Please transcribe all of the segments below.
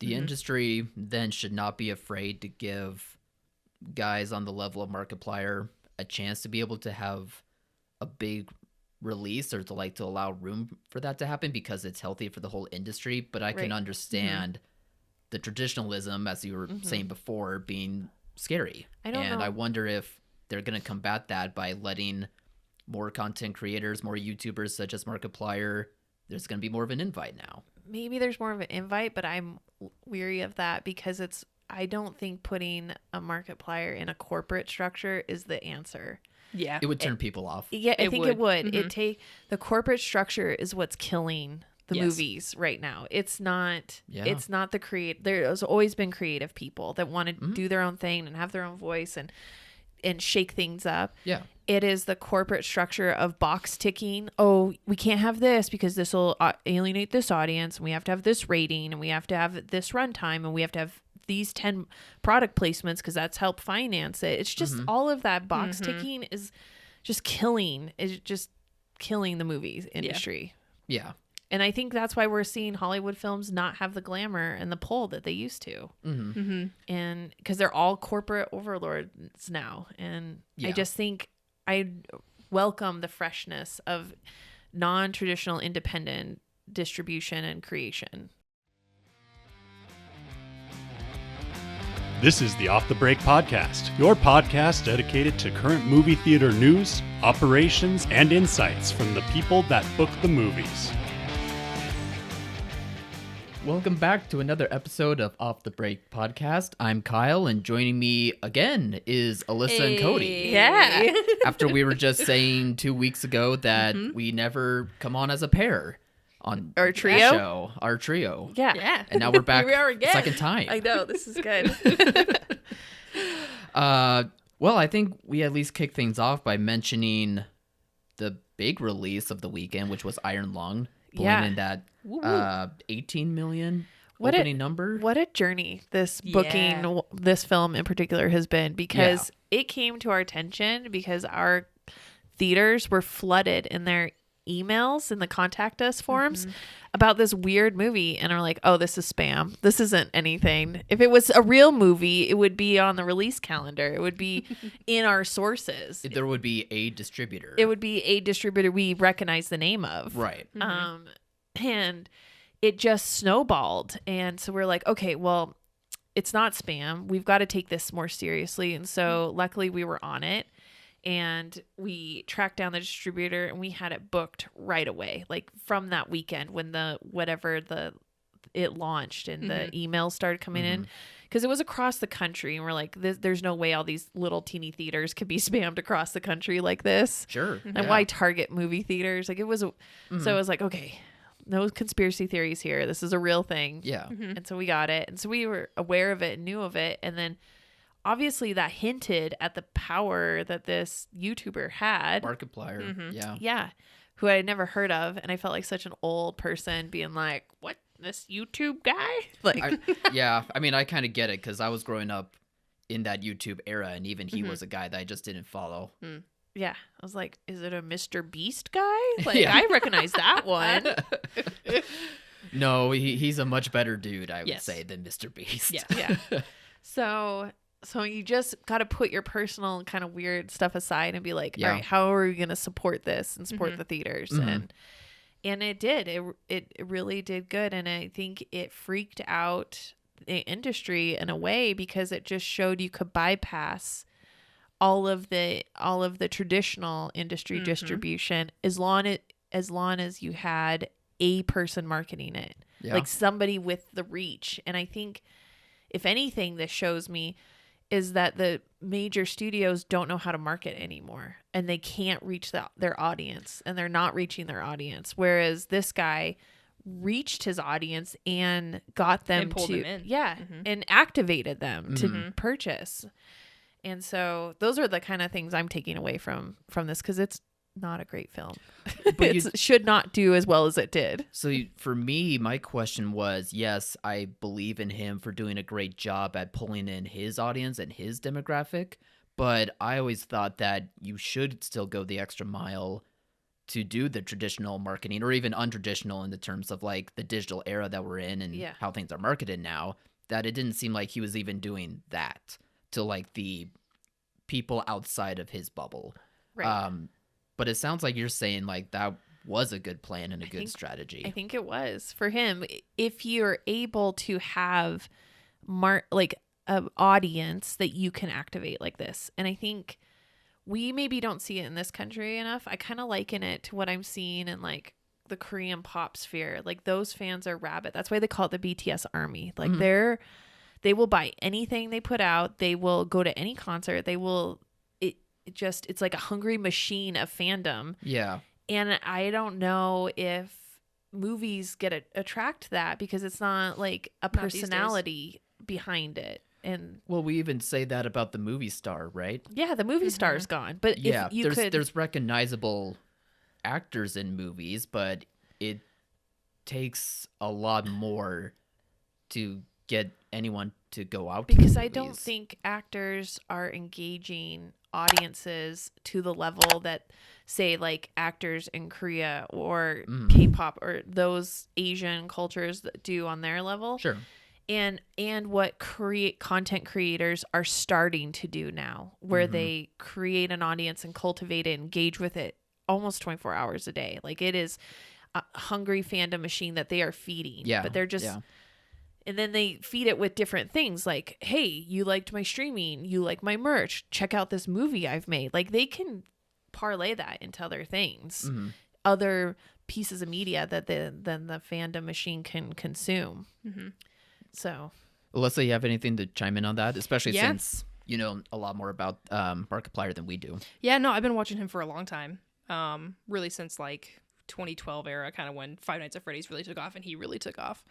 The industry then should not be afraid to give guys on the level of Markiplier a chance to be able to have a big release, or to allow room for that to happen, because it's healthy for the whole industry. But I can understand the traditionalism, as you were saying before, being scary. I wonder if they're going to combat that by letting more content creators, more YouTubers such as Markiplier, there's going to be more of an invite now. Maybe there's more of an invite, but I'm weary of that because I don't think putting a Markiplier in a corporate structure is the answer. Yeah. It would turn people off. Yeah, I think it would. Mm-hmm. The corporate structure is what's killing the movies right now. It's not the there's always been creative people that want to do their own thing and have their own voice and shake things up. Yeah. It is the corporate structure of box ticking. Oh, we can't have this because this will alienate this audience, and we have to have this rating, and we have to have this runtime, and we have to have these 10 product placements because that's help finance it. It's just all of that box ticking is just killing the movies industry. Yeah. And I think that's why we're seeing Hollywood films not have the glamour and the pull that they used to. And because they're all corporate overlords now. And I just think I welcome the freshness of non-traditional independent distribution and creation. This is the Off the Break Podcast, your podcast dedicated to current movie theater news, operations, and insights from the people that book the movies. Welcome back to another episode of Off the Break Podcast. I'm Kyle, and joining me again is Alyssa and Cody. Yeah. After we were just saying 2 weeks ago that we never come on as a pair on our trio. Yeah. And now we're back. Here we are again. Second time. I know, this is good. Well, I think we at least kick things off by mentioning the big release of the weekend, which was Iron Lung, pulling in that 18 million opening number. What a journey this booking, this film in particular, has been, because it came to our attention because our theaters were flooded in their emails in the contact us forms about this weird movie, and are like, oh, this is spam. This isn't anything. If it was a real movie, it would be on the release calendar. It would be in our sources. There would be a distributor. It would be a distributor we recognize the name of. Right. And it just snowballed. And so we're like, okay, well, it's not spam. We've got to take this more seriously. And so luckily we were on it. And we tracked down the distributor, and we had it booked right away, like from that weekend when it launched and the emails started coming in, because it was across the country, and we're like, there's no way all these little teeny theaters could be spammed across the country like this. Sure. And why target movie theaters? Like, it was so it was like, okay, no conspiracy theories here. This is a real thing. Yeah. And so we got it, and so we were aware of it and knew of it, and then obviously that hinted at the power that this YouTuber had. Markiplier. Yeah. Who I had never heard of. And I felt like such an old person being like, what? This YouTube guy? Like, I mean, I kind of get it, because I was growing up in that YouTube era, and even he was a guy that I just didn't follow. Yeah. I was like, is it a Mr. Beast guy? Like, I recognize that one. No, he's a much better dude, I would say, than Mr. Beast. Yeah. So you just got to put your personal kind of weird stuff aside and be like, all right, how are we going to support this and support the theaters? And it did. It really did good. And I think it freaked out the industry in a way, because it just showed you could bypass all of the traditional industry distribution as long as you had a person marketing it, like somebody with the reach. And I think, if anything, this shows me is that the major studios don't know how to market anymore, and they can't reach their audience, and they're not reaching their audience. Whereas this guy reached his audience and got them and pulled to, them in. and activated them to purchase. And so those are the kind of things I'm taking away from this, because it's not a great film. But it should not do as well as it did. So for me, my question was, yes, I believe in him for doing a great job at pulling in his audience and his demographic, but I always thought that you should still go the extra mile to do the traditional marketing, or even untraditional in the terms of like the digital era that we're in and how things are marketed now, that it didn't seem like he was even doing that to like the people outside of his bubble. Right. But it sounds like you're saying like that was a good plan and a good strategy. I think it was for him. If you're able to have like an audience that you can activate like this, and I think we maybe don't see it in this country enough. I kind of liken it to what I'm seeing in like the Korean pop sphere. Like those fans are rabid. That's why they call it the BTS army. Like they will buy anything they put out. They will go to any concert. They will, it's like a hungry machine of fandom. Yeah. And I don't know if movies attract that, because it's not like a personality behind it. And well, we even say that about the movie star, right? Yeah, the movie star's gone. But if you there's recognizable actors in movies, but it takes a lot more to get anyone to go out because to I don't think actors are engaging audiences to the level that, say, like actors in Korea or K-pop or those Asian cultures that do on their level. Sure. And what content creators are starting to do now, where they create an audience and cultivate it, engage with it almost 24 hours a day. Like it is a hungry fandom machine that they are feeding. Yeah. But they're just, and then they feed it with different things like, hey, you liked my streaming, you like my merch, check out this movie I've made. Like they can parlay that into other things, other pieces of media that then the fandom machine can consume. So, Alyssa, you have anything to chime in on that? Especially since you know a lot more about Markiplier than we do. Yeah, no, I've been watching him for a long time. Really since like 2012 era, kind of when Five Nights at Freddy's really took off and he really took off.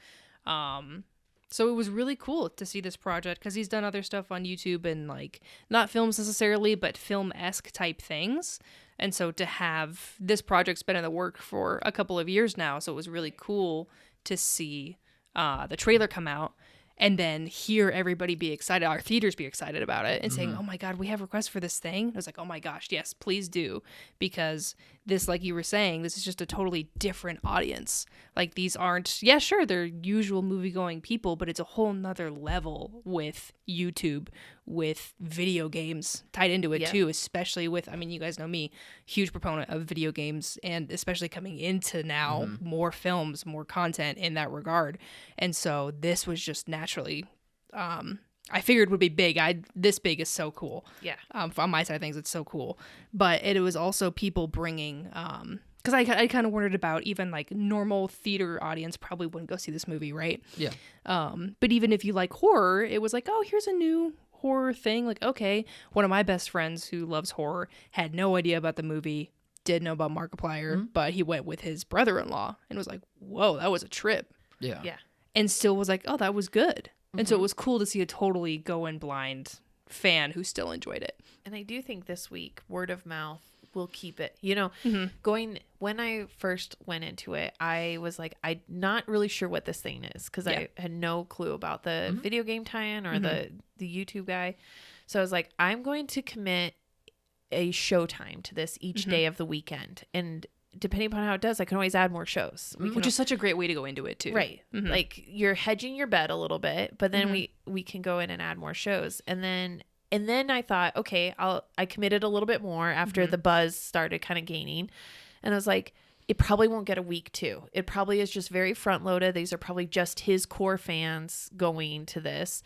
So it was really cool to see this project because he's done other stuff on YouTube and like not films necessarily, but film-esque type things. And so to have this project's been in the work for a couple of years now, so it was really cool to see the trailer come out and then hear everybody be excited, our theaters be excited about it and saying, oh my God, we have requests for this thing. I was like, oh my gosh, yes, please do. Because this, like you were saying, this is just a totally different audience. Like these aren't, yeah, sure, they're usual movie-going people, but it's a whole nother level with YouTube, with video games tied into it too, especially with, I mean, you guys know me, huge proponent of video games, and especially coming into now more films, more content in that regard. And so this was just naturally, I figured would be big. This big is so cool. Yeah. On my side of things, it's so cool. But it was also people bringing, because I kind of wondered about even like normal theater audience probably wouldn't go see this movie, right? Yeah. But even if you like horror, it was like, oh, here's a new horror thing. Like, okay, one of my best friends who loves horror had no idea about the movie, did know about Markiplier, but he went with his brother-in-law and was like, whoa, that was a trip. Yeah. Yeah. And still was like, oh, that was good. And so it was cool to see a totally go in blind fan who still enjoyed it. And I do think this week, word of mouth will keep it. You know, when I first went into it, I was like, I'm not really sure what this thing is because I had no clue about the video game tie-in or the YouTube guy. So I was like, I'm going to commit a showtime to this each day of the weekend. And depending upon how it does, I can always add more shows. Which is such a great way to go into it too. Right. Like you're hedging your bet a little bit, but then we can go in and add more shows. And then I thought, okay, I committed a little bit more after the buzz started kind of gaining. And I was like, it probably won't get a week 2. It probably is just very front loaded. These are probably just his core fans going to this.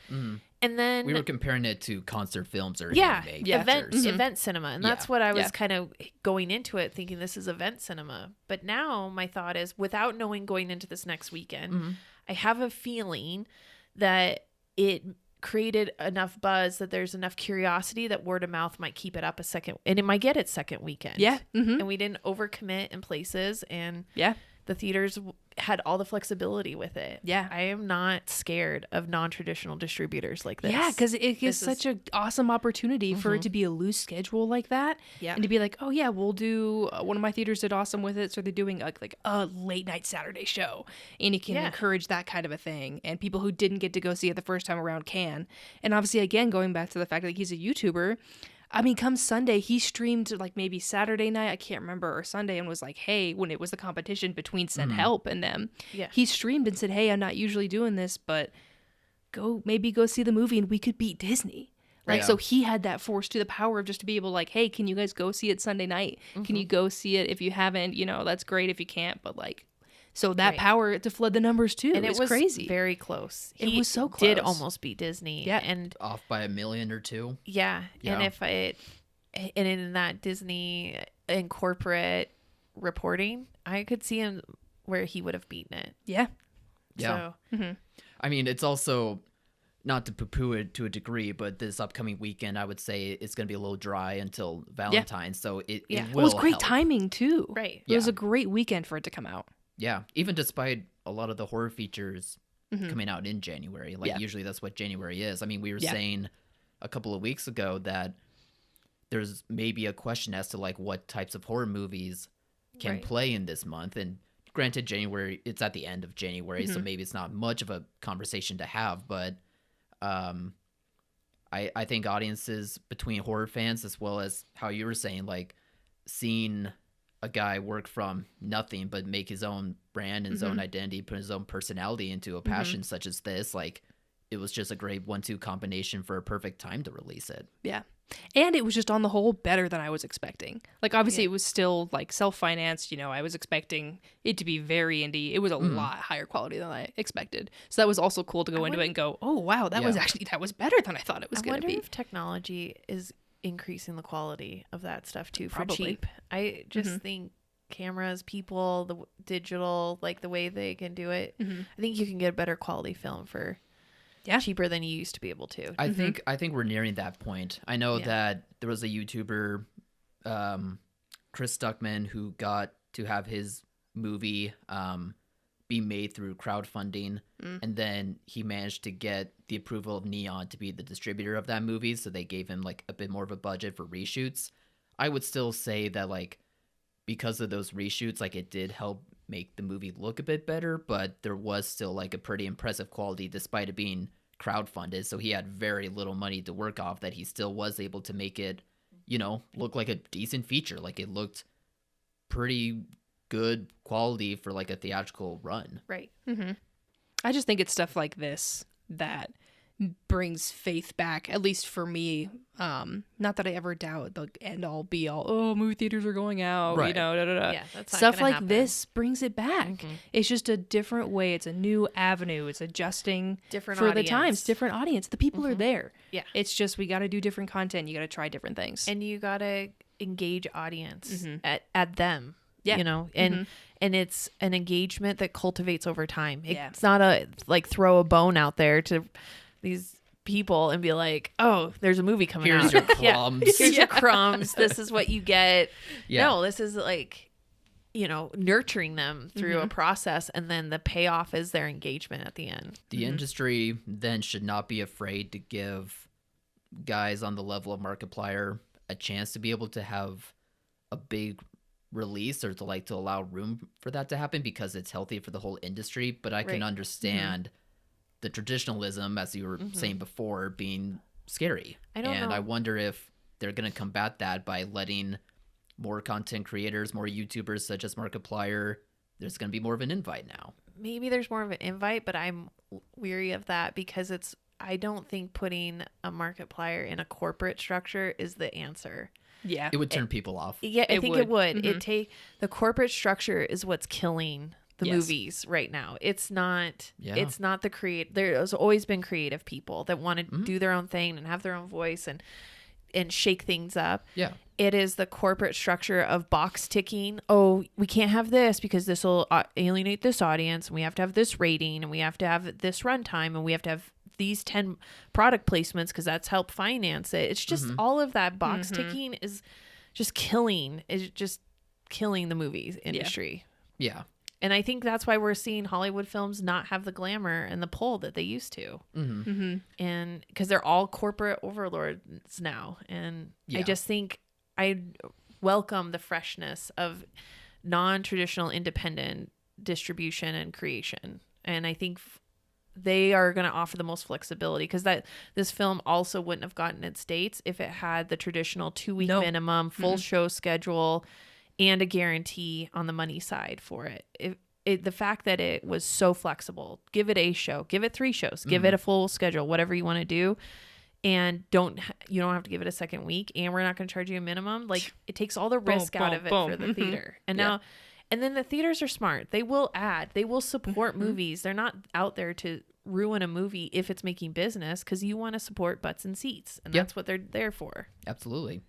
And then we were comparing it to concert films or event cinema. And that's what I was kind of going into it thinking this is event cinema. But now my thought is, without knowing going into this next weekend, I have a feeling that it created enough buzz that there's enough curiosity that word of mouth might keep it up a second, and it might get its second weekend. And we didn't overcommit in places, and the theaters had all the flexibility with it. I am not scared of non-traditional distributors like this. Because it gives such an awesome opportunity for it to be a loose schedule like that, and to be like, oh yeah, we'll do one of my theaters did awesome with it, so they're doing like a late night Saturday show, and you can encourage that kind of a thing, and people who didn't get to go see it the first time around can. And obviously, again, going back to the fact that he's a YouTuber, I mean, come Sunday, he streamed like maybe Saturday night, I can't remember, or Sunday, and was like, hey, when it was the competition between Send Help and them, he streamed and said, hey, I'm not usually doing this, but maybe go see the movie and we could beat Disney. Like, so he had that force to the power of just to be able to like, hey, can you guys go see it Sunday night? Can you go see it if you haven't? You know, that's great if you can't, but like, so that power to flood the numbers too. And it was crazy. Very close. It was so close. Did almost beat Disney. Yeah. And off by $1 million or $2 million. Yeah. And in that Disney and corporate reporting, I could see him where he would have beaten it. Yeah. Yeah. So, I mean, it's also not to poo-poo it to a degree, but this upcoming weekend, I would say it's going to be a little dry until Valentine's. So it will It was great help. timing too. Right. It was a great weekend for it to come out. Yeah. Even despite a lot of the horror features coming out in January. Like usually that's what January is. I mean, we were saying a couple of weeks ago that there's maybe a question as to like what types of horror movies can play in this month. And granted, January, it's at the end of January, so maybe it's not much of a conversation to have, but I think audiences between horror fans, as well as how you were saying, like seeing a guy work from nothing but make his own brand and his own identity, put his own personality into a passion such as this, like it was just a great 1-2 combination for a perfect time to release it. Yeah. And it was just on the whole better than I was expecting. Like obviously it was still like self-financed, you know, I was expecting it to be very indie. It was a lot higher quality than I expected. So that was also cool to go into it and go, oh wow, that was better than I thought it was going to be. I wonder if technology is increasing the quality of that stuff too for Probably. cheap. I just think cameras, people, the digital, like the way they can do it, I think you can get a better quality film for cheaper than you used to be able to. I think we're nearing that point. I know that there was a YouTuber, Chris Stuckman, who got to have his movie be made through crowdfunding, and then he managed to get the approval of Neon to be the distributor of that movie, so they gave him like a bit more of a budget for reshoots. I would still say that like because of those reshoots, like it did help make the movie look a bit better, but there was still like a pretty impressive quality despite it being crowdfunded. So he had very little money to work off, that he still was able to make it, you know, look like a decent feature. Like it looked pretty good quality for like a theatrical run. Right. I just think it's stuff like this that brings faith back, at least for me. Not that I ever doubt the end all be all, oh, movie theaters are going out, you know, Yeah, that's not stuff gonna like happen. this brings it back. It's just a different way. It's a new avenue. It's adjusting Different for audience. the times, different audience. The people are there. Yeah. It's just we got to do different content. You got to try different things. And you got to engage audience at them. Yeah. You know, and it's an engagement that cultivates over time. It's not a like throw a bone out there to these people and be like, oh, there's a movie coming Here's out. your crumbs. Here's your crumbs. This is what you get. Yeah. No, this is like, you know, nurturing them through a process, and then the payoff is their engagement at the end. The industry then should not be afraid to give guys on the level of Markiplier a chance to be able to have a big release, or to allow room for that to happen, because it's healthy for the whole industry. But I can understand the traditionalism, as you were saying before, being scary. I don't know. I wonder if they're going to combat that by letting more content creators, more YouTubers such as Markiplier, there's going to be more of an invite now. Maybe there's more of an invite, but I'm weary of that because I don't think putting a Markiplier in a corporate structure is the answer. Yeah. It would turn people off. Yeah, I think it would. Mm-hmm. The corporate structure is what's killing the movies right now. It's not the create. There's always been creative people that want to do their own thing and have their own voice and shake things up. Yeah. It is the corporate structure of box ticking. Oh, we can't have this because this will alienate this audience, and we have to have this rating, and we have to have this runtime, and we have to have these 10 product placements because that's help finance it. It's just all of that box ticking is just killing the movies industry. Yeah. And I think that's why we're seeing Hollywood films not have the glamour and the pull that they used to. And because they're all corporate overlords now. And I just think I welcome the freshness of non-traditional independent distribution and creation. And I think they are going to offer the most flexibility, because this film also wouldn't have gotten its dates if it had the traditional 2-week minimum, full show schedule, and a guarantee on the money side for it. The fact that it was so flexible, give it a show, give it 3 shows, give it a full schedule, whatever you want to do, and you don't have to give it a second week, and we're not going to charge you a minimum. Like, it takes all the risk out of it for the theater. And now, and then the theaters are smart. They will support movies. They're not out there to ruin a movie if it's making business, because you want to support butts and seats, and that's what they're there for. Absolutely.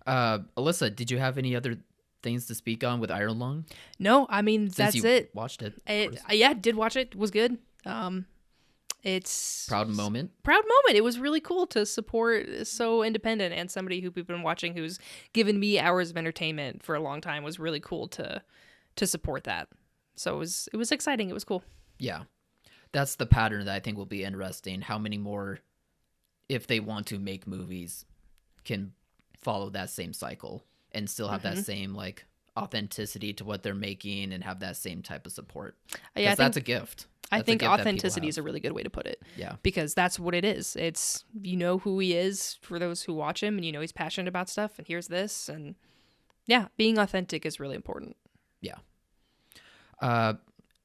Alyssa, did you have any other things to speak on with Iron Lung? No, I mean, that's it. Watched it. Did watch it. It was good. It's proud moment. It was really cool to support so independent, and somebody who we've been watching who's given me hours of entertainment for a long time. Was really cool to support that. So it was exciting. It was cool. Yeah. That's the pattern that I think will be interesting. How many more, if they want to make movies, can follow that same cycle and still have that same like authenticity to what they're making and have that same type of support. Yeah, that's a gift. I think authenticity is a really good way to put it. Yeah. Because that's what it is. It's, you know who he is for those who watch him, and you know he's passionate about stuff, and here's this, and yeah, being authentic is really important. Yeah.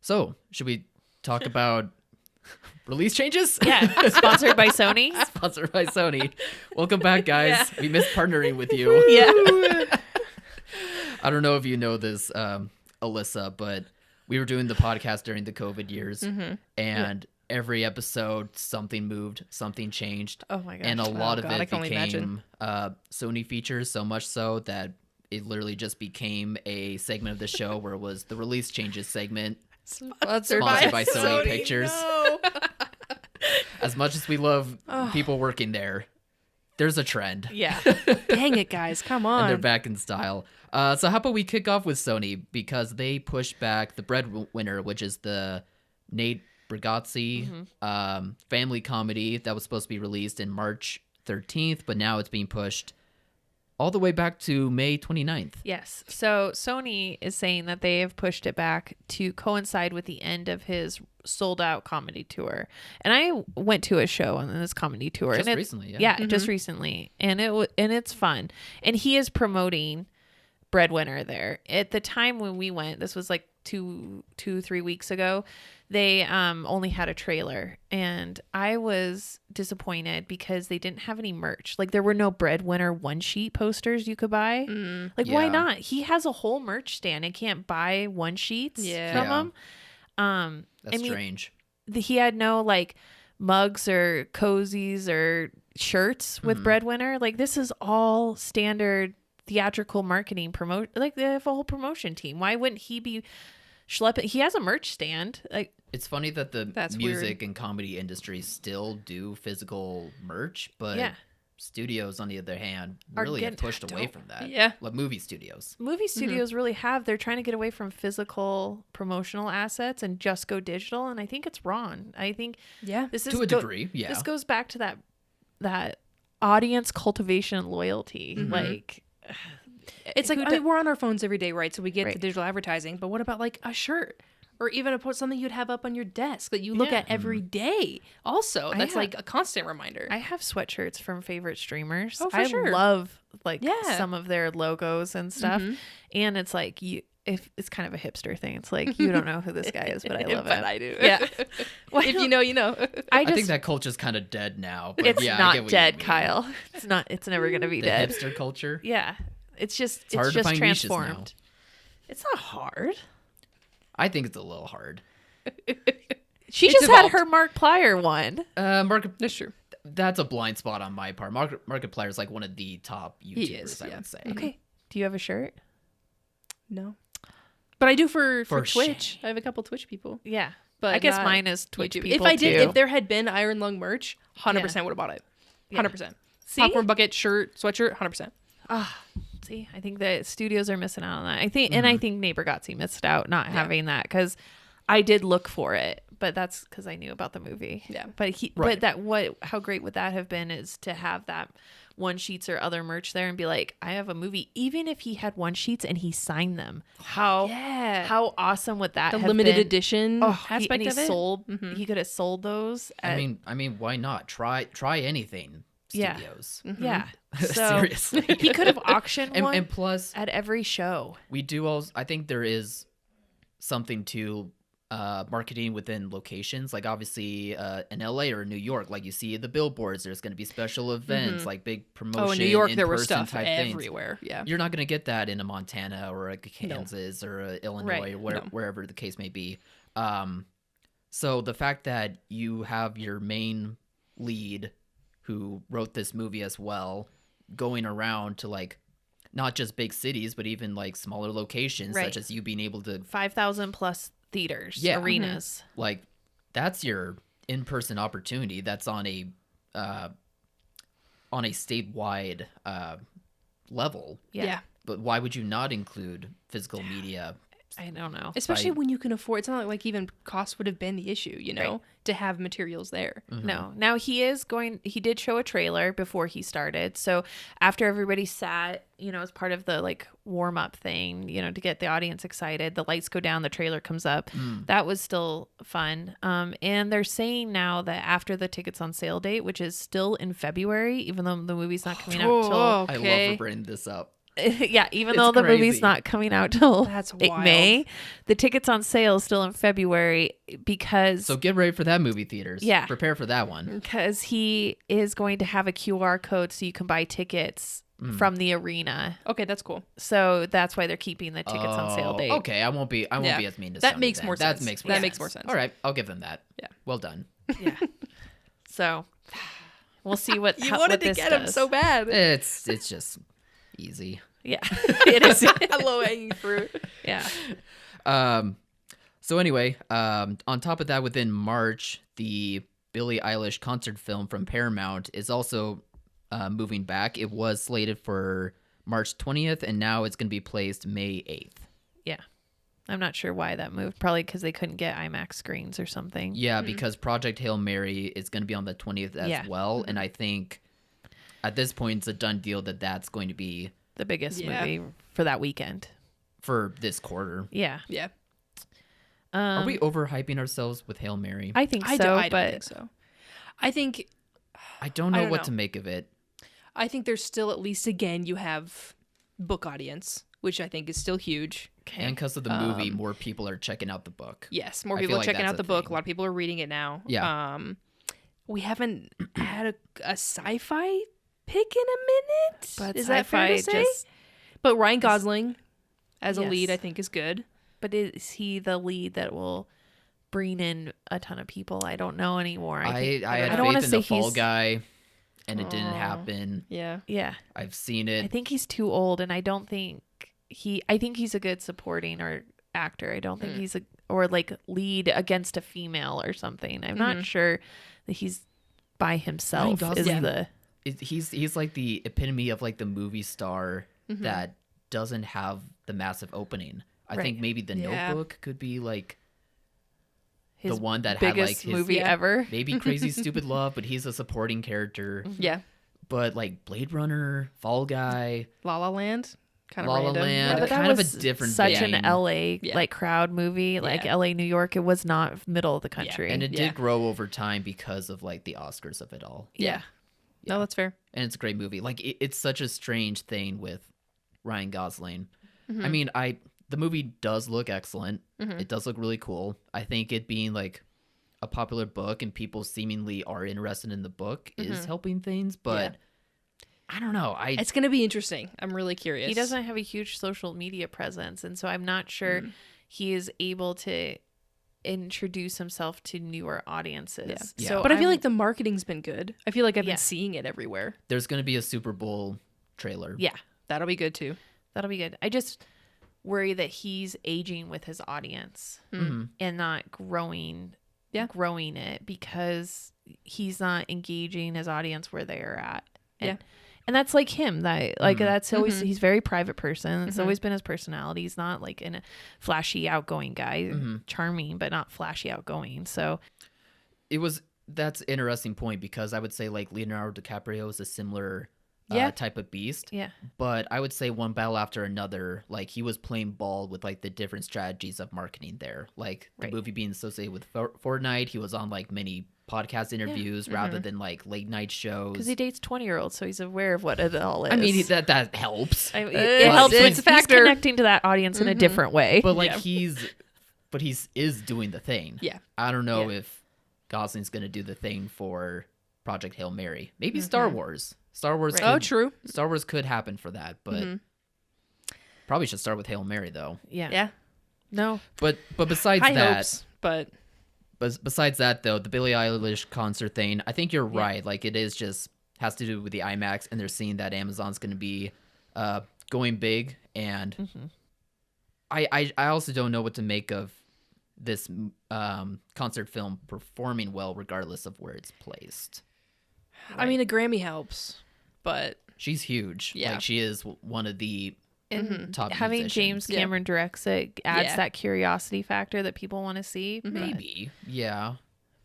So should we talk about release changes? Yeah. Sponsored by Sony. Sponsored by Sony. Welcome back, guys. Yeah. We missed partnering with you. Yeah. I don't know if you know this, Alyssa, but we were doing the podcast during the COVID years, and every episode something moved, something changed. Oh my gosh. And a lot of it became Sony features, so much so that it literally just became a segment of the show where it was the release changes segment. Sponsored by Sony Pictures. No. As much as we love people working there, there's a trend. Yeah. Dang it, guys. Come on. And they're back in style. So how about we kick off with Sony, because they pushed back The Breadwinner, which is the Nate Bargatze family comedy that was supposed to be released in March 13th, but now it's being pushed all the way back to May 29th. Yes. So Sony is saying that they have pushed it back to coincide with the end of his sold-out comedy tour. And I went to a show on this comedy tour. Just recently, yeah. Yeah, just recently. And it's fun. And he is promoting Breadwinner there. At the time when we went, this was like 3 weeks ago, they only had a trailer, and I was disappointed because they didn't have any merch. Like, there were no Breadwinner one sheet posters you could buy. Why not? He has a whole merch stand and can't buy one sheets from him. That's strange. He had no like mugs or cozies or shirts with Breadwinner. Like, this is all standard theatrical marketing like they have a whole promotion team. Why wouldn't he be schlepping? He has a merch stand. Like, it's funny that the music and comedy industries still do physical merch, but studios, on the other hand, really have pushed away from that. Yeah. Like movie studios. Movie studios really have. They're trying to get away from physical promotional assets and just go digital, and I think it's wrong. I think this is to a degree. Yeah. This goes back to that audience cultivation and loyalty. Like, it's like, I mean, we're on our phones every day, right? So we get the digital advertising, but what about like a shirt or even something you'd have up on your desk that you look at every day? Also, that's like a constant reminder. I have sweatshirts from favorite streamers. Oh, for sure. I love like some of their logos and stuff. And it's like, it's kind of a hipster thing. It's like, you don't know who this guy is, but I love it. But I do. Yeah. Well, if you know, you know. I think that culture's kind of dead now. But it's not dead, Kyle. It's never going to be dead. Hipster culture? Yeah. It's just transformed. It's not hard. I think it's a little hard. She just had her Markiplier one. That's true. That's a blind spot on my part. Markiplier is like one of the top YouTubers, I would say. Okay. Do you have a shirt? No. But I do for Twitch. I have a couple Twitch people. Yeah. But I guess mine is Twitch YouTube. people. If I did, if there had been Iron Lung merch, 100% would have bought it. 100%. See? Popcorn bucket, shirt, sweatshirt, 100%. See, I think the studios are missing out on that. I think, and I think Nate Bargatze missed out not having that, because I did look for it, but that's because I knew about the movie. Yeah, but how great would that have been? Is to have that one sheets or other merch there and be like, I have a movie. Even if he had one sheets and he signed them, how awesome would that The have limited been? edition aspect he of it. sold. He could have sold those. I mean, why not try anything? Studios. Yeah. So Seriously, he could have auctioned one. And plus, at every show, we do also. I think there is something to marketing within locations, like obviously in LA or New York, like you see the billboards, there's going to be special events, like big promotion. Oh, in New York there was in-person stuff type everywhere. things. Yeah, You're not going to get that in a Montana or a Kansas or a Illinois or wherever the case may be. So the fact that you have your main lead who wrote this movie as well going around to like not just big cities but even like smaller locations, such as you being able to 5,000 plus theaters, arenas, like that's your in-person opportunity. That's on a statewide level. Yeah. But why would you not include physical media? I don't know. Especially when you can afford. It's not like even cost would have been the issue, you know, to have materials there. No. Now he did show a trailer before he started. So after everybody sat, you know, as part of the like warm up thing, you know, to get the audience excited, the lights go down, the trailer comes up. That was still fun. And they're saying now that after the tickets on sale date, which is still in February, even though the movie's not coming out till I love for bringing this up. Yeah, even though the movie's not coming out till May, the tickets on sale is still in February because... So get ready for that, movie theaters. Yeah. Prepare for that one. Because he is going to have a QR code so you can buy tickets from the arena. Okay, that's cool. So that's why they're keeping the tickets on sale date. Okay, I won't be as mean to that Sony makes then. more sense. That makes more sense. sense. All right, I'll give them that. Yeah. Well done. Yeah. So we'll see what you wanted to get him so bad. It's just easy. Yeah, it is low hanging fruit. Yeah. So anyway, on top of that, within March, the Billie Eilish concert film from Paramount is also moving back. It was slated for March 20th, and now it's going to be placed May 8th. Yeah. I'm not sure why that moved. Probably because they couldn't get IMAX screens or something. Yeah, because Project Hail Mary is going to be on the 20th as well, and I think at this point it's a done deal that that's going to be the biggest movie for that weekend. For this quarter. Yeah. Yeah. Are we overhyping ourselves with Hail Mary? I think so, I don't think so. I think... I don't know what to make of it. I think there's still, at least again, you have book audience, which I think is still huge. Okay. And because of the movie, more people are checking out the book. Yes, more people are checking out the book. A lot of people are reading it now. Yeah. We haven't had a sci-fi pick in a minute. But is that fair to say? But Ryan Gosling as a lead, I think, is good. But is he the lead that will bring in a ton of people? I don't know anymore. I had faith in the Fall Guy, and it didn't happen. Yeah. Yeah. I've seen it. I think he's too old, and I don't think I think he's a good supporting or actor. I don't think he's like lead against a female or something. I'm not sure that he's by himself. He's like the epitome of like the movie star that doesn't have the massive opening. I think maybe The Notebook could be like his the one that had like his movie ever. Maybe Crazy Stupid Love, but he's a supporting character. Yeah. But like Blade Runner, Fall Guy, La La Land, kind of random. Yeah, but kind that was of a different such vein. an LA like crowd movie, like LA, New York. It was not middle of the country, and it did grow over time because of like the Oscars of it all. Yeah. No, that's fair. And it's a great movie. Like it's such a strange thing with Ryan Gosling. I mean, the movie does look excellent. It does look really cool. I think it being like a popular book and people seemingly are interested in the book is helping things, but I don't know. It's going to be interesting. I'm really curious. He doesn't have a huge social media presence, and so I'm not sure he is able to introduce himself to newer audiences. Yeah. So but I feel like the marketing's been good. I feel like I've been seeing it everywhere. There's going to be a Super Bowl trailer. Yeah. That'll be good too. That'll be good. I just worry that he's aging with his audience and not growing it because he's not engaging his audience where they are at. And that's like him. That's always he's a very private person. It's always been his personality. He's not like a flashy, outgoing guy. Charming, but not flashy, outgoing. So that's an interesting point because I would say like Leonardo DiCaprio is a similar type of beast. Yeah. But I would say one battle after another, like he was playing ball with like the different strategies of marketing there. Like the movie being associated with Fortnite, he was on like many podcast interviews rather than like late night shows. Because he dates 20-year-olds, so he's aware of what it all is. I mean, that helps. It helps. It's a factor. He's connecting to that audience in a different way. But like he is doing the thing. Yeah. I don't know if Gosling's going to do the thing for Project Hail Mary. Maybe Star Wars. Star Wars. Right. Oh, true. Star Wars could happen for that, but probably should start with Hail Mary though. Yeah. No. But besides High that, hopes, but besides that though, the Billie Eilish concert thing, I think you're right. Like it is just has to do with the IMAX, and they're seeing that Amazon's going to be going big, and I also don't know what to make of this concert film performing well regardless of where it's placed. I mean, a Grammy helps, but She's huge. Yeah. Like she is one of the And top having musicians. James Cameron directs it adds that curiosity factor that people want to see. Maybe. Yeah.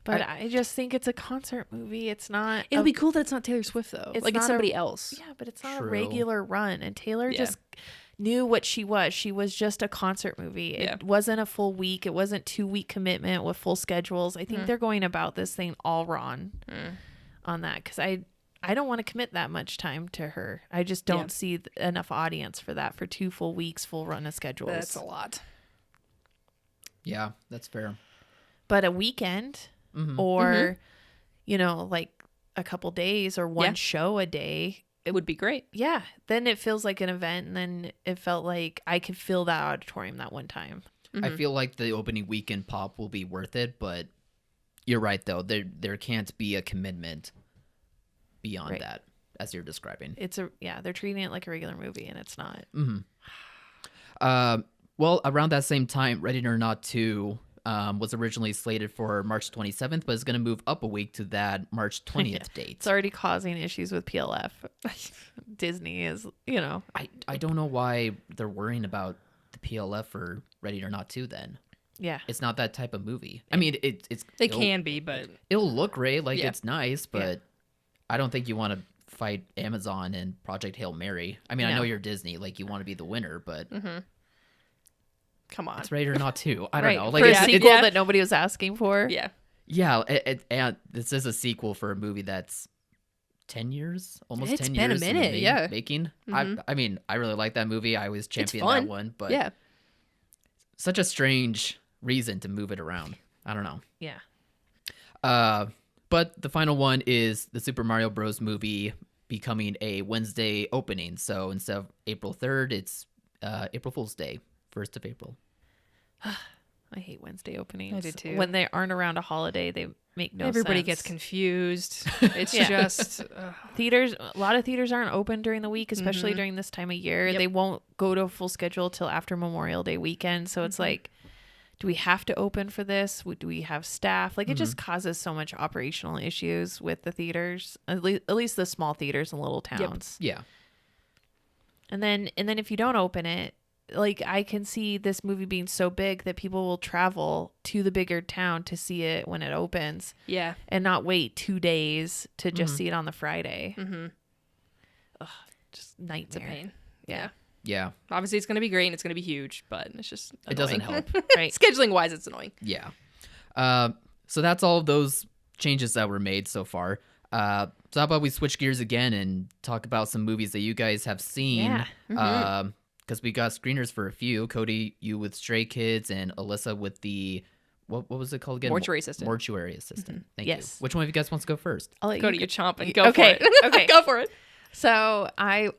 But I just think it's a concert movie. It's not. it'll be cool that it's not Taylor Swift though. It's Like it's not somebody else. Yeah, but it's not True. a regular run. And Taylor Yeah. just knew what she was. She was just a concert movie. Yeah. It wasn't a full week. It wasn't 2-week commitment with full schedules. I think they're going about this thing all wrong on that, because I don't want to commit that much time to her. I just don't see enough audience for that for 2 full weeks, full run of schedules. That's a lot. Yeah, that's fair. But a weekend or, you know, like a couple days or one show a day. It would be great. Yeah. Then it feels like an event. And then it felt like I could fill that auditorium that one time. I feel like the opening weekend pop will be worth it, but you're right though. There can't be a commitment beyond that, as you're describing. They're treating it like a regular movie, and it's not. Well, around that same time, Ready or Not 2 was originally slated for March 27th, but is going to move up a week to that March 20th date. It's already causing issues with PLF. Disney is, you know. I don't know why they're worrying about the PLF for Ready or Not 2 then. Yeah. It's not that type of movie. I mean, They can be, but it'll look great, like it's nice, but Yeah. I don't think you want to fight Amazon and Project Hail Mary. I mean, I No. know you're Disney, like you want to be the winner, but come on. it's Ready or Not 2. I don't know. Like for a it's, sequel that nobody was asking for. Yeah. yeah, and this is a sequel for a movie that's 10 years, almost It's 10 been a years in the minute, yeah. making. I mean, I really like that movie. I always champion fun. that one, but Yeah. such a strange reason to move it around. I don't know. Yeah. But the final one is the Super Mario Bros. Movie becoming a Wednesday opening. So instead of April 3rd, it's April Fool's Day, 1st of April. I hate Wednesday openings. I did too. When they aren't around a holiday, they make no Everybody sense. gets confused. It's just Theaters, a lot of theaters aren't open during the week, especially during this time of year. Yep. They won't go to a full schedule till after Memorial Day weekend. So it's like, do we have to open for this? Do we have staff? Like, it just causes so much operational issues with the theaters, at least the small theaters in little towns. Yeah. And then if you don't open it, like, I can see this movie being so big that people will travel to the bigger town to see it when it opens. yeah. And not wait 2 days to just see it on the Friday. Ugh, just nightmare. It's a pain. Yeah. Yeah. Obviously, it's going to be great and it's going to be huge, but it's just annoying. It doesn't help. Right. Scheduling wise, it's annoying. Yeah. So that's all of those changes that were made so far. So how about we switch gears again and talk about some movies that you guys have seen? Yeah. Because we got screeners for a few. Cody, you with Stray Kids, and Alyssa with the what was it called again? Mortuary Assistant. Mortuary Assistant. Thank Yes. you. Which one of you guys wants to go first? I'll let Cody, you you're chomping. you- Go okay, for it. okay. Go for it. So I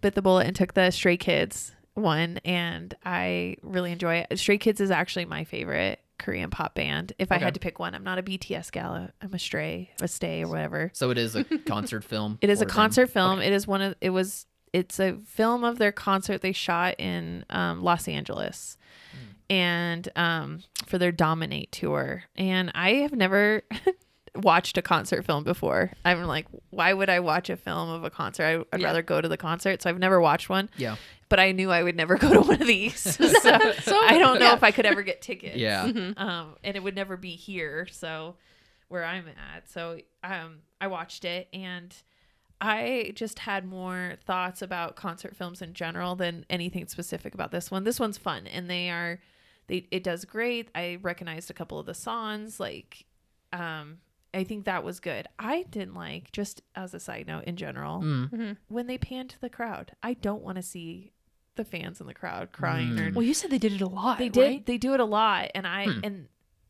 bit the bullet and took the Stray Kids one, and I really enjoy it. Stray Kids is actually my favorite Korean pop band. If I Okay. had to pick one, I'm not a BTS gal. I'm a Stray, a Stay, or whatever. So it is a concert film. It is a for them. concert film. It is it's a film of their concert they shot in Los Angeles, and for their Dominate tour. And I have never watched a concert film before. I'm like, why would I watch a film of a concert? I'd rather go to the concert. So I've never watched one. Yeah. But I knew I would never go to one of these. So I don't know if I could ever get tickets. Yeah. And it would never be here. So where I'm at. So I watched it, and I just had more thoughts about concert films in general than anything specific about this one. This one's fun, and it does great. I recognized a couple of the songs. Like, I think that was good. I didn't like, just as a side note in general, when they pan to the crowd. I don't want to see the fans in the crowd crying. Or, well, you said they did it a lot. They did. Right? They do it a lot, and and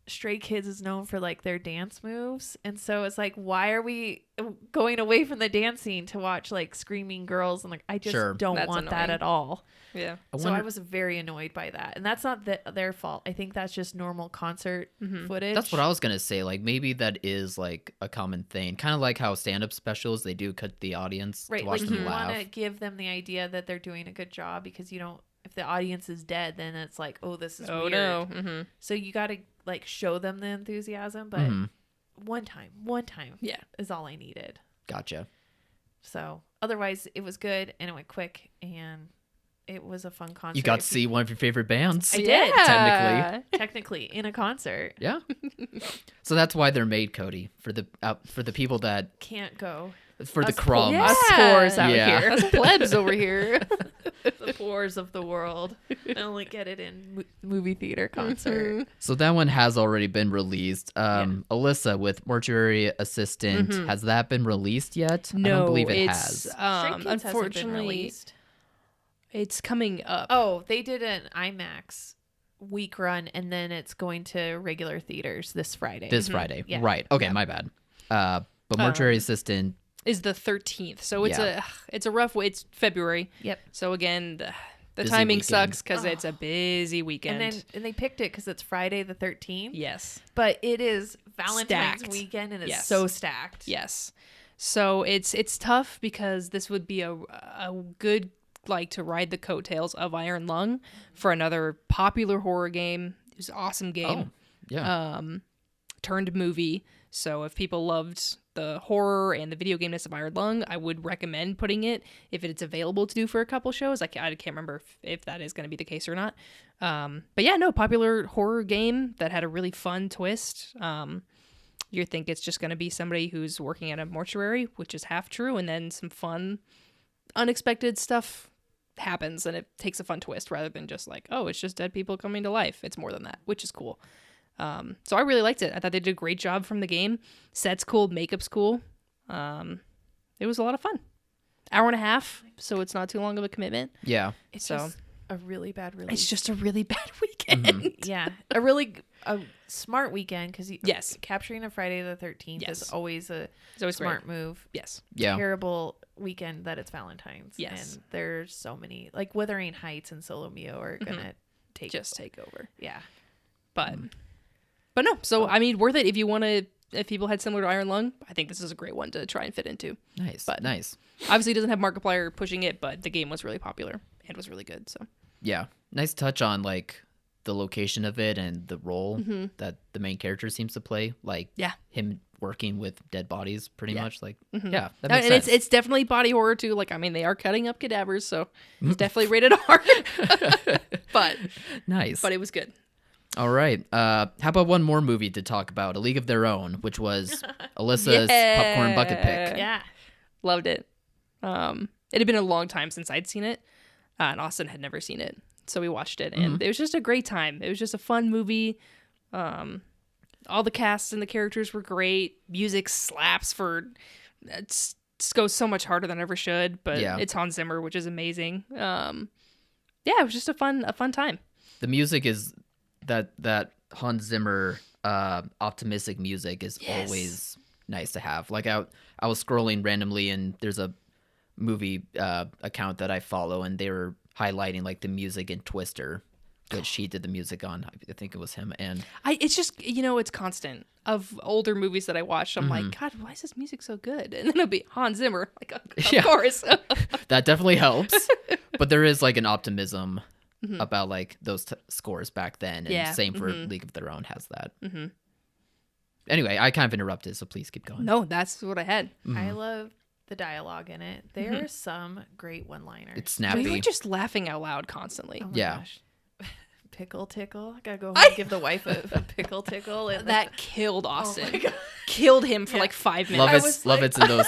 Stray Kids is known for like their dance moves, and so it's like, why are we going away from the dance scene to watch like screaming girls? And like, I just don't want annoying. That at all. Yeah. So I was very annoyed by that, and that's not their fault. I think that's just normal concert footage. That's what I was gonna say. Like, maybe that is like a common thing, kind of like how stand-up specials, they do cut the audience right. to watch Like them you laugh. want to give them the idea that they're doing a good job, because you don't. If the audience is dead, then it's like, oh, this is weird. No. So you got to like show them the enthusiasm, but one time, yeah, is all I needed. Gotcha. So otherwise, it was good, and it went quick, and it was a fun concert. You got to see one of your favorite bands. I did. Technically. Technically, in a concert. Yeah. So that's why they're made, Cody, for the people that can't go. For the crumbs. Us poors out here. Us plebs over here. The poors of the world. I only get it in movie theater concert. So that one has already been released. Alyssa with Mortuary Assistant, has that been released yet? No, I don't believe it has. Unfortunately, it's coming up. Oh, they did an IMAX week run, and then it's going to regular theaters this Friday. Friday. Yeah. Right. Okay, my bad. But Mortuary Assistant is the 13th. So it's a rough way. It's February. Yep. So again, the Busy timing weekend. sucks because it's a busy weekend. And they picked it because it's Friday the 13th. Yes. But it is Valentine's Stacked. weekend, and it's Yes. so stacked. Yes. So it's tough because this would be a good, like, to ride the coattails of Iron Lung for another popular horror game. It was an awesome game. Oh, yeah. Turned movie. So if people loved the horror and the video game-ness of Iron Lung, I would recommend putting it if it's available to do for a couple shows. I can't remember if that is going to be the case or not. But yeah, no, popular horror game that had a really fun twist. You think it's just going to be somebody who's working at a mortuary, which is half true, and then some fun, unexpected stuff happens, and it takes a fun twist rather than just like, oh, it's just dead people coming to life. It's more than that, which is cool. So I really liked it. I thought they did a great job from the game. Set's cool, makeup's cool. It was a lot of fun. Hour and a half, so it's not too long of a commitment. Yeah. It's just a really bad release. It's just a really bad weekend. Yeah. A smart weekend, because yes, capturing a Friday the 13th is always a smart move. Yes. Yeah. Terrible weekend that it's Valentine's. Yes. And there's so many, like Wuthering Heights and Solo Mio are going to take over. Yeah. But no, so I mean, worth it if you want to. If people had similar to Iron Lung, I think this is a great one to try and fit into. Nice. But nice. Obviously, it doesn't have Markiplier pushing it, but the game was really popular and was really good. So yeah, nice touch on like the location of it and the role that the main character seems to play. Like him working with dead bodies, pretty much. Like that makes sense. It's definitely body horror too. Like, I mean, they are cutting up cadavers, so it's definitely rated R. But nice. But it was good. All right. How about one more movie to talk about? A League of Their Own, which was Alyssa's popcorn bucket pick. Yeah. Loved it. It had been a long time since I'd seen it, and Austin had never seen it. So we watched it, and it was just a great time. It was just a fun movie. All the cast and the characters were great. Music slaps it goes so much harder than it ever should, but it's Hans Zimmer, which is amazing. It was just a fun time. The music is... That Hans Zimmer optimistic music is always nice to have. Like I was scrolling randomly, and there's a movie account that I follow, and they were highlighting like the music in Twister, which he did the music on. I think it was him. And it's just, it's constant of older movies that I watched. I'm like, God, why is this music so good? And then it'll be Hans Zimmer. Like, of course. That definitely helps. But there is like an optimism about like those scores back then, and same for League of Their Own has that. Anyway, I kind of interrupted, so please keep going. No, that's what I had. I love the dialogue in it. There are some great one-liners. It's snappy. We were just laughing out loud constantly. Oh my gosh. Pickle tickle. I gotta go home and give the wife a pickle tickle. And that killed Austin. Oh my God. Killed him for like 5 minutes. Love it's in those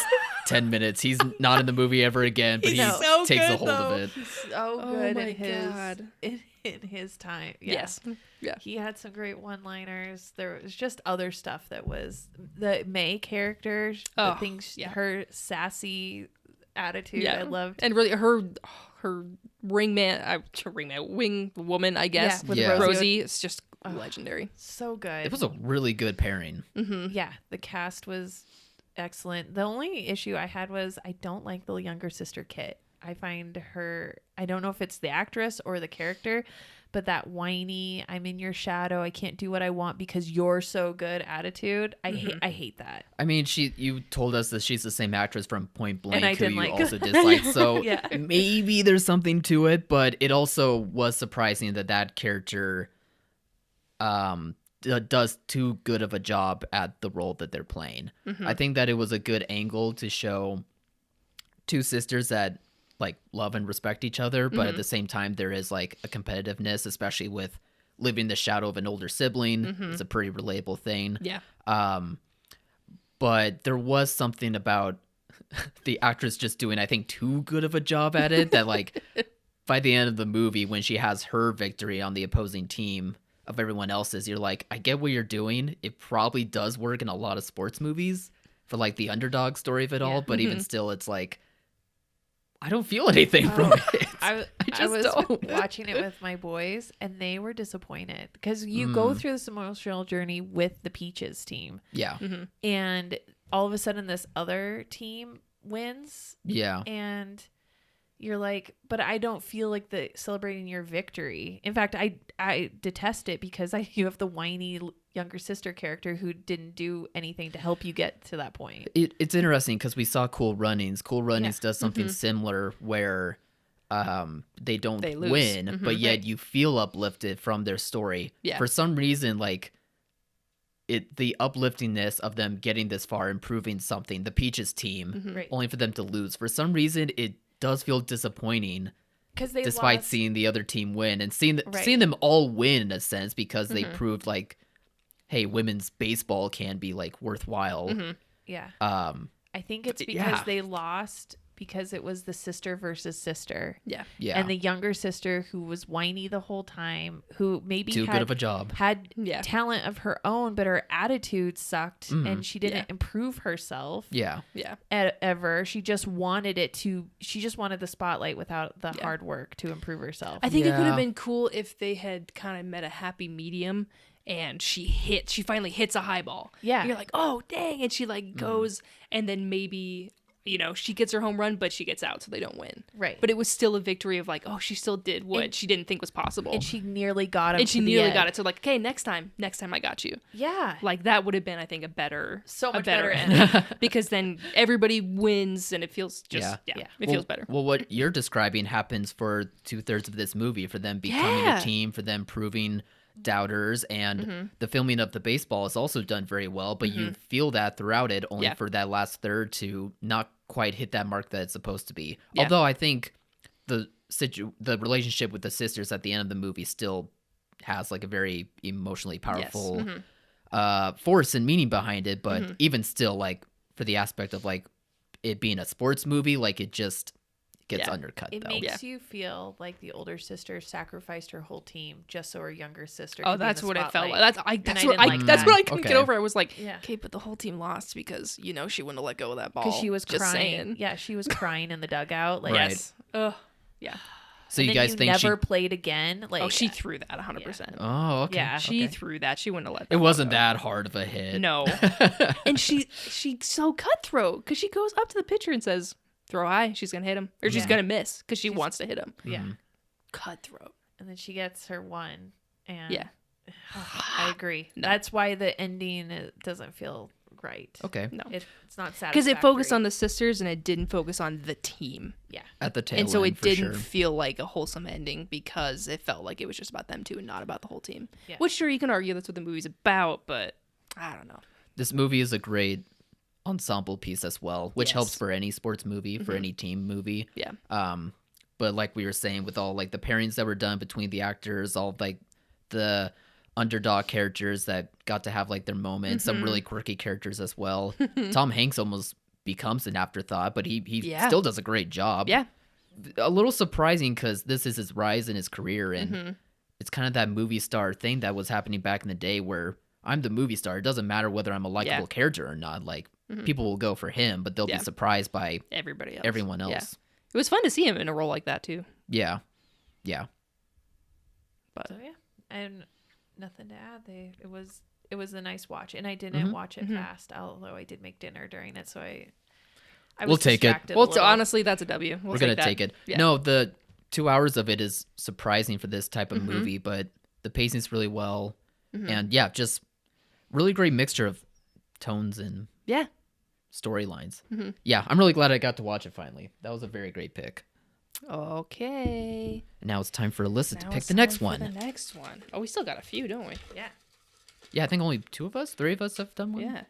10 minutes. He's not in the movie ever again, but he so takes good, a hold of it. So good my in his God. in his time. Yeah. Yes. Yeah. He had some great one-liners. There was just other stuff that was the May character. The things, her sassy attitude. I loved. And really, her wing woman, I guess, with Rosie. It's just legendary. So good. It was a really good pairing. Yeah, the cast was excellent. The only issue I had was I don't like the younger sister Kit. I find her, I don't know if it's the actress or the character, but that whiny, I'm in your shadow, I can't do what I want because you're so good attitude. I hate that. I mean, you told us that she's the same actress from Point Blank, And I who didn't you like. also dislike. So Yeah. maybe there's something to it, but it also was surprising that character does too good of a job at the role that they're playing. I think that it was a good angle to show two sisters that like love and respect each other, but at the same time there is like a competitiveness, especially with living in the shadow of an older sibling. It's a pretty relatable thing. Yeah. But there was something about the actress just doing, I think, too good of a job at it that like by the end of the movie, when she has her victory on the opposing team of everyone else's, you're like, I get what you're doing. It probably does work in a lot of sports movies for like the underdog story of it all, but even still, it's like, I don't feel anything from it. I was don't. watching it with my boys, and they were disappointed because you go through this emotional journey with the Peaches team, Yeah. and all of a sudden this other team wins, Yeah. and you're like, but I don't feel like celebrating your victory. In fact, I detest it because you have the whiny younger sister character who didn't do anything to help you get to that point. It's interesting because we saw Cool Runnings. Cool Runnings does something similar where they don't lose. win, but yet you feel uplifted from their story. Yeah. For some reason, like the upliftingness of them getting this far, improving something, the Peaches team, Right. only for them to lose. For some reason, it does feel disappointing. Because they Despite lost. seeing the other team win and seeing them all win in a sense, because they proved like, hey, women's baseball can be like worthwhile. Yeah. I think it's But, because yeah. they lost because it was the sister versus sister. Yeah. Yeah. And the younger sister who was whiny the whole time, who maybe Too good of a job. had Yeah. talent of her own, but her attitude sucked and she didn't improve herself Yeah. Yeah. ever. She just wanted the spotlight without the hard work to improve herself. I think it could Yeah. have been cool if they had kind of met a happy medium and she finally hits a high ball. Yeah. And you're like, oh, dang. And she like goes and then maybe, she gets her home run, but she gets out, so they don't win. Right. But it was still a victory of like, oh, she still did what she didn't think was possible. and she nearly got him. And she to the nearly end. got it. So like, okay, next time I got you. Yeah. Like that would have been, I think, a better better ending. Because then everybody wins and it feels just, Yeah. it feels better. Well, what you're describing happens for 2/3 of this movie, for them becoming Yeah. a team, for them proving doubters, and the filming of the baseball is also done very well, but you feel that throughout it, only for that last third to not quite hit that mark that it's supposed to be. Yeah. Although I think the relationship with the sisters at the end of the movie still has like a very emotionally powerful force and meaning behind it, but even still, like for the aspect of like it being a sports movie, like it just gets undercut. It though. makes you feel like the older sister sacrificed her whole team just so her younger sister. Oh, could be in that's the what it felt spotlight. like. That's what I couldn't get Okay. over. I was like, Yeah. okay, but the whole team lost because she wouldn't have let go of that ball. Because she was just crying. saying. Yeah, she was crying in the dugout. Like, Right. Yes. Ugh. Yeah. So and you then guys think never she? played again. Like, Oh, she threw that 100%. Oh, okay. Yeah. She okay. threw that. She wouldn't have let that. It ball wasn't go. that hard of a hit. No. And she's so cutthroat because she goes up to the pitcher and says, "Throw high." She's gonna hit him, or she's Yeah. gonna miss because she wants to hit him. yeah. Cutthroat. And then she gets her one. And Yeah. I agree. No. That's why the ending doesn't feel right. Okay. No. It's not satisfactory. Because it focused on the sisters and it didn't focus on the team. Yeah. At the tail And so end, it for didn't sure. feel like a wholesome ending because it felt like it was just about them two and not about the whole team. Yeah. Which, sure, you can argue that's what the movie's about, but I don't know. This movie is a great ensemble piece as well, which Yes. helps for any sports movie, for any team movie. Yeah. But like we were saying, with all like the pairings that were done between the actors, all like the underdog characters that got to have like their moments, some really quirky characters as well. Tom Hanks almost becomes an afterthought, but he still does a great job. Yeah. A little surprising because this is his rise in his career, and it's kind of that movie star thing that was happening back in the day where I'm the movie star. It doesn't matter whether I'm a likable character or not. Like, people will go for him, but they'll be surprised by everyone else. Yeah. It was fun to see him in a role like that, too. Yeah. But so, and nothing to add. It was a nice watch, and I didn't watch it fast, although I did make dinner during it, so I we'll take it. Well, so honestly, that's a W. We're going to take it. Yeah. No, the 2 hours of it is surprising for this type of movie, but the pacing's really well. And just really great mixture of tones and storylines. Yeah, I'm really glad I got to watch it finally. That was a very great pick. Okay. And now it's time for Alyssa to pick the next one. The next one. Oh, we still got a few, don't we? Yeah. Yeah, I think only 3 of us have done one. Yeah.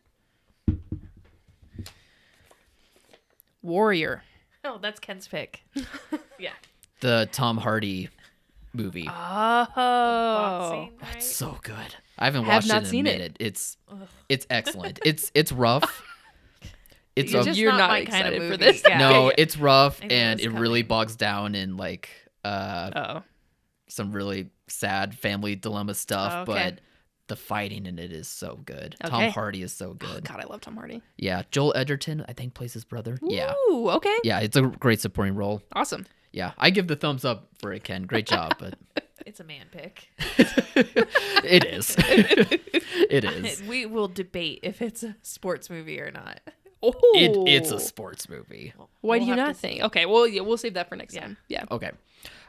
Warrior. Oh, that's Ken's pick. Yeah. The Tom Hardy movie. Oh. Boxing, right? It's so good. I haven't watched it in a minute. It's excellent. It's rough. It's just you're not my excited kind of for movie. this. Yeah. No, it's rough, and it coming. really bogs down in like some really sad family dilemma stuff, but the fighting in it is so good. Okay. Tom Hardy is so Oh, good. God, I love Tom Hardy. Yeah, Joel Edgerton, I think, plays his brother. Yeah. Ooh, okay. Yeah, it's a great supporting role. Awesome. Yeah, I give the thumbs up for it, Ken. Great job, but It's a man pick. it is. It is. We will debate if it's a sports movie or not. Oh, It's a sports movie. Why do We'll you have not to think? Okay, well, yeah, we'll save that for next time. Yeah. Okay.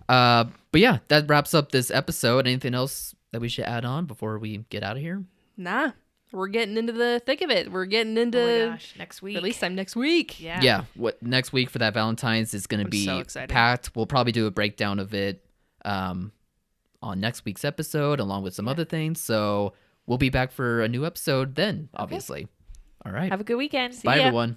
But yeah, that wraps up this episode. Anything else that we should add on before we get out of here? Nah, we're getting into the thick of it. We're getting into Oh my gosh, next week. release time next week. Yeah. Yeah. What next week for that Valentine's is going to I'm be so excited. packed. We'll probably do a breakdown of it on next week's episode, along with some other things. So we'll be back for a new episode then, obviously. All right. Have a good weekend. Bye, everyone.